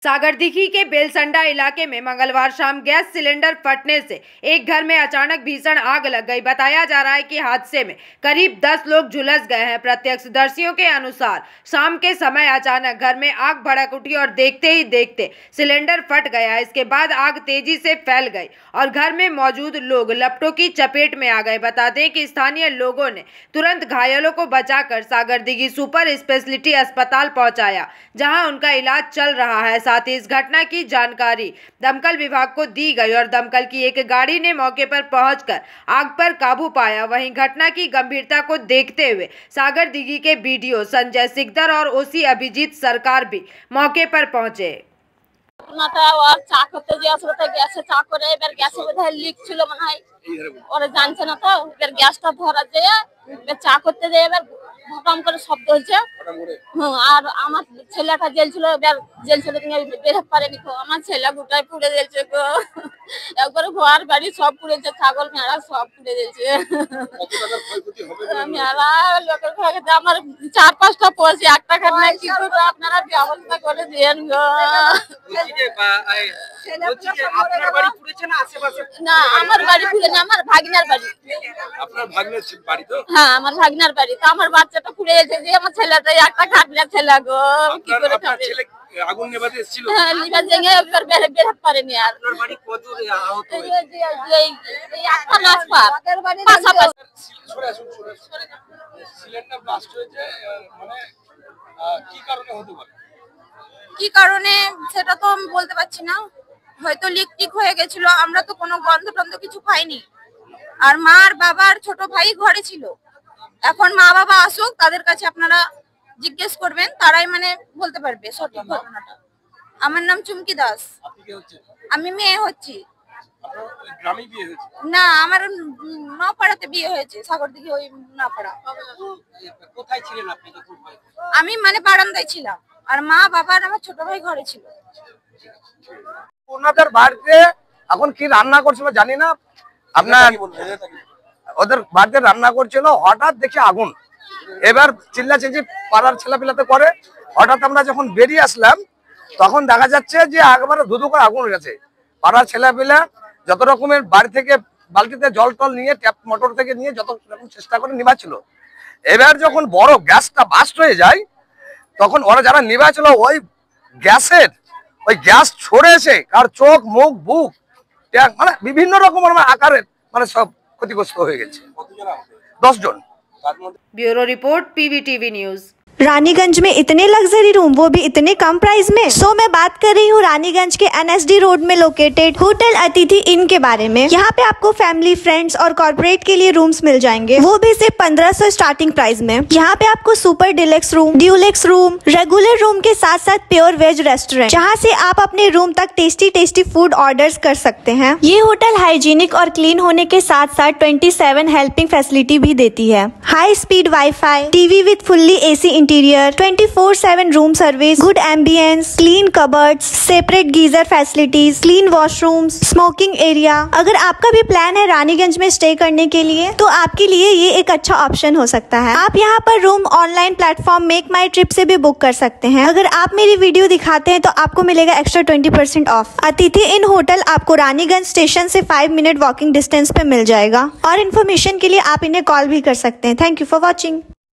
सागरदिघी के बेलसंडा इलाके में मंगलवार शाम गैस सिलेंडर फटने से एक घर में अचानक भीषण आग लग गई। बताया जा रहा है कि हादसे में करीब 10 लोग झुलस गए हैं। प्रत्यक्षदर्शियों के अनुसार शाम के समय अचानक घर में आग भड़क उठी और देखते ही देखते सिलेंडर फट गया। इसके बाद आग तेजी से फैल गई और घर में मौजूद लोग लपटों की चपेट में आ गए। बता दें कि स्थानीय लोगों ने तुरंत घायलों को बचाकर सागरदिघी सुपर स्पेशलिटी अस्पताल पहुंचाया, जहां उनका इलाज चल रहा है। साथ ही इस घटना की जानकारी दमकल विभाग को दी गई और दमकल की एक गाड़ी ने मौके पर पहुंचकर आग पर काबू पाया। वहीं घटना की गंभीरता को देखते हुए सागरदिघी के बीडीओ संजय सिकदर और ओसी अभिजीत सरकार भी मौके पर पहुंचे। চা করতে যে আসলে তো গ্যাসে চা করে এবার গ্যাসে বোধহয় লিক ছিল মনে হয়, ওরা জানছে না তো। এবার গ্যাসটা ধরা যায়, এবার চা করতে যায়, এবার ভটাম করে শব্দ হচ্ছে। আর আমার ছেলেটা জ্বলছিল, এবার জ্বলছিল বের হতে পারেনি। আমার ছেলে গোটায় পুড়ে জ্বলছে গো, একবারে ঘর বাড়ি সব পুড়েছে, ছাগল ভেড়া সব পুড়ে জ্বলছে। মেলা লোকের ঘরে আমার 4-5টা পড়ছে, একটা ঘরে কি করে আপনারা ব্যবস্থা করে দেন গো। না আমার বাড়ি পুড়ে না, আমার ভাগিনার বাড়ি। আপনার ভাগিনার বাড়ি তো? হ্যাঁ আমার ভাগিনার বাড়ি। তো আমার বাচ্চাটা পুড়ে গেছে, যে আমার ছেলেটা একটা খাটলা ছেলে গো, কি করে খাবে। আগুন নেভাতে এসেছিল? হ্যাঁ নিভা জেগে এবার বের হতে পারেনি। আর আপনার বাড়ি কত আহত হয়েছে? এই একটা মাস পার পাশাপাশি। সিলিন্ডার ব্লাস্ট হয়েছে, মানে কি কারণে হতে পারে? কি কারণে সেটা তো আমি বলতে পারছি না, হয়তো লিক টিক হয়ে গেছিল। আমরা তো কোনো গন্ধ টন্ধ কিছু পাইনি। আর মা আর বাবা আর ছোট ভাই ঘরে ছিল। এখন মা বাবা আসুক, তাদের কাছে আপনারা জিজ্ঞেস করবেন, তারাই মানে বলতে পারবে সঠিক ঘটনাটা। আমার নাম চুমকি দাস। আপনি কে হচ্ছেন? আমি মেয়ে হচ্ছি। আপনার গ্রামে বিয়ে হয়েছে? না, আমার নপাড়াতে বিয়ে হয়েছে, সাগরদিঘি ওই নপাড়া। কোথায় ছিলেন আপনি যখন? আমি মানে বারান্দায় ছিলাম, আর মা বাবা আর আমার ছোট ভাই ঘরে ছিল। ওনাদের বাড়িতে এখন কি রান্না করছিল জানি না, আপনার ওদের বাড়িতে রান্না করছিল, হঠাৎ দেখি আগুন। এবার চিল্লাচিল্লি পাড়ার ছেলেপিলাতে করে। হঠাৎ আমরা যখন বেরিয়ে আসলাম তখন দেখা যাচ্ছে যে একবারে ধুধু করে আগুন গেছে। পাড়ার ছেলেপিলা যত রকমের বাড়ি থেকে বালতিতে জল টল নিয়ে ট্যাপ মোটর থেকে নিয়ে যত রকম চেষ্টা করে নিভাচ্ছিল। এবার যখন বড় গ্যাসটা বাস্ট হয়ে যায় তখন ওরা যারা নিভাচ্ছিল ওই গ্যাসের ওই গ্যাস ছড়েছে আর চোখ মুখ বুক মানে বিভিন্ন রকমের আকারের মানে সব ক্ষতিগ্রস্ত হয়ে গেছে। 10 জন। Bureau report PVTV news. Raniganj में इतने लग्जरी रूम, वो भी इतने कम प्राइस में। मैं बात कर रही हूँ रानीगंज के NSD रोड में लोकेटेड होटल अतिथि इन के बारे में। यहाँ पे आपको फैमिली, फ्रेंड्स और कॉर्पोरेट के लिए रूम्स मिल जाएंगे, वो भी सिर्फ 1500 स्टार्टिंग प्राइस में। यहाँ पे आपको super deluxe room, Dulux room, regular room के साथ साथ प्योर वेज रेस्टोरेंट, जहाँ से आप अपने रूम तक टेस्टी फूड ऑर्डर कर सकते हैं। ये होटल हाइजीनिक और क्लीन होने के साथ साथ 27 हेल्पिंग फैसिलिटी भी देती है। High speed wifi, TV with fully AC interior, 24/7 room service, good ambience, clean cupboards, separate geyser facilities, clean washrooms, smoking area. अगर आपका भी प्लान है रानीगंज में स्टे करने के लिए तो आपके लिए ये एक अच्छा ऑप्शन हो सकता है। आप यहाँ पर रूम ऑनलाइन प्लेटफॉर्म मेक माई ट्रिप से भी बुक कर सकते हैं। अगर आप मेरी वीडियो दिखाते हैं तो आपको मिलेगा एक्स्ट्रा 20% ऑफ। अतिथि इन होटल आपको रानीगंज स्टेशन से 5 मिनट वॉकिंग डिस्टेंस पे मिल जाएगा। और इन्फॉर्मेशन के लिए आप इन्हें कॉल भी कर सकते हैं। Thank you for watching.